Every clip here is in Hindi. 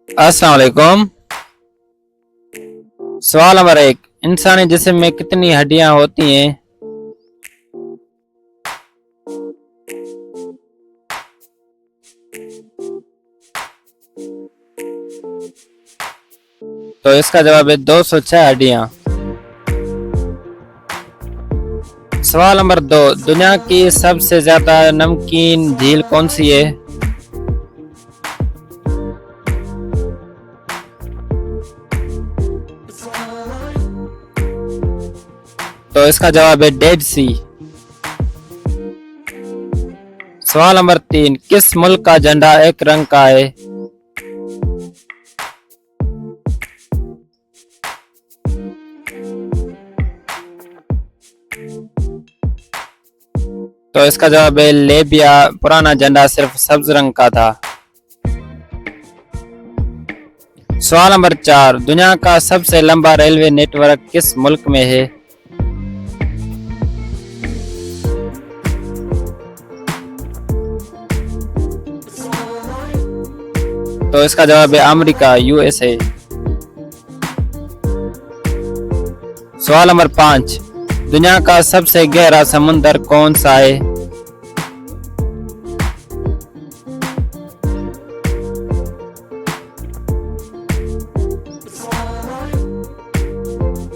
अस्सलाम वालेकुम। सवाल नंबर 1, इंसानी जिस्म में कितनी हड्डियां होती हैं? तो इसका जवाब है 206 हड्डियां। सवाल नंबर 2, दुनिया की सबसे ज्यादा नमकीन झील कौन सी है? तो इसका जवाब है डेड सी। सवाल नंबर 3, किस मुल्क का झंडा एक रंग का है? तो इसका जवाब है लीबिया। पुराना झंडा सिर्फ सब्ज रंग का था। सवाल नंबर 4, दुनिया का सबसे लंबा रेलवे नेटवर्क किस मुल्क में है? तो इसका जवाब है अमेरिका, यूएसए। सवाल नंबर 5, दुनिया का सबसे गहरा समुंदर कौन सा है?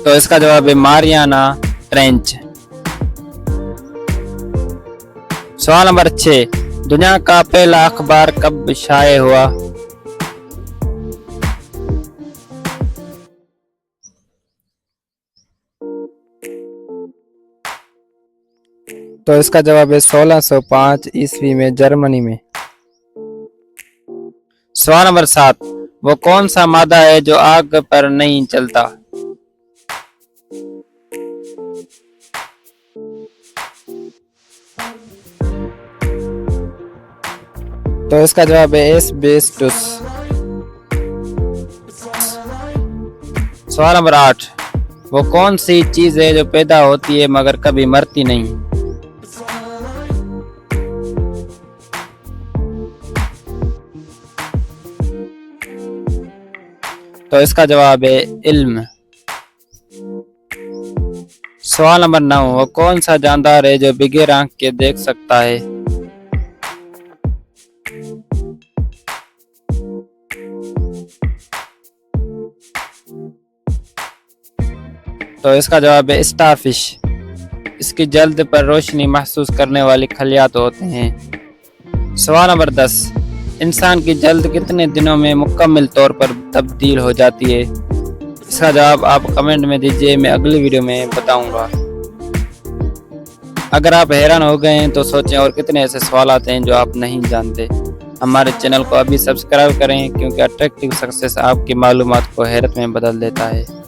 तो इसका जवाब है मारियाना ट्रेंच। सवाल नंबर 6, दुनिया का पहला अखबार कब शाये हुआ? तो इसका जवाब है 1605 ईस्वी में जर्मनी में। सवाल नंबर 7, वो कौन सा मादा है जो आग पर नहीं चलता? तो इसका जवाब है एस्बेस्टस। सवाल नंबर 8, वो कौन सी चीज है जो पैदा होती है मगर कभी मरती नहीं? तो इसका जवाब है इल्म। सवाल नंबर 9, वो कौन सा जानदार है जो बगैर आंख के देख सकता है? तो इसका जवाब है स्टारफिश। इसकी जल्द पर रोशनी महसूस करने वाली खलियात होते हैं। सवाल नंबर 10, इंसान की जल्द कितने दिनों में मुकम्मल तौर पर तब्दील हो जाती है? इसका जवाब आप कमेंट में दीजिए, मैं अगली वीडियो में बताऊंगा। अगर आप हैरान हो गए हैं तो सोचें और कितने ऐसे सवाल आते हैं जो आप नहीं जानते। हमारे चैनल को अभी सब्सक्राइब करें क्योंकि अट्रैक्टिव सक्सेस आपकी मालूमात को हैरत में बदल देता है।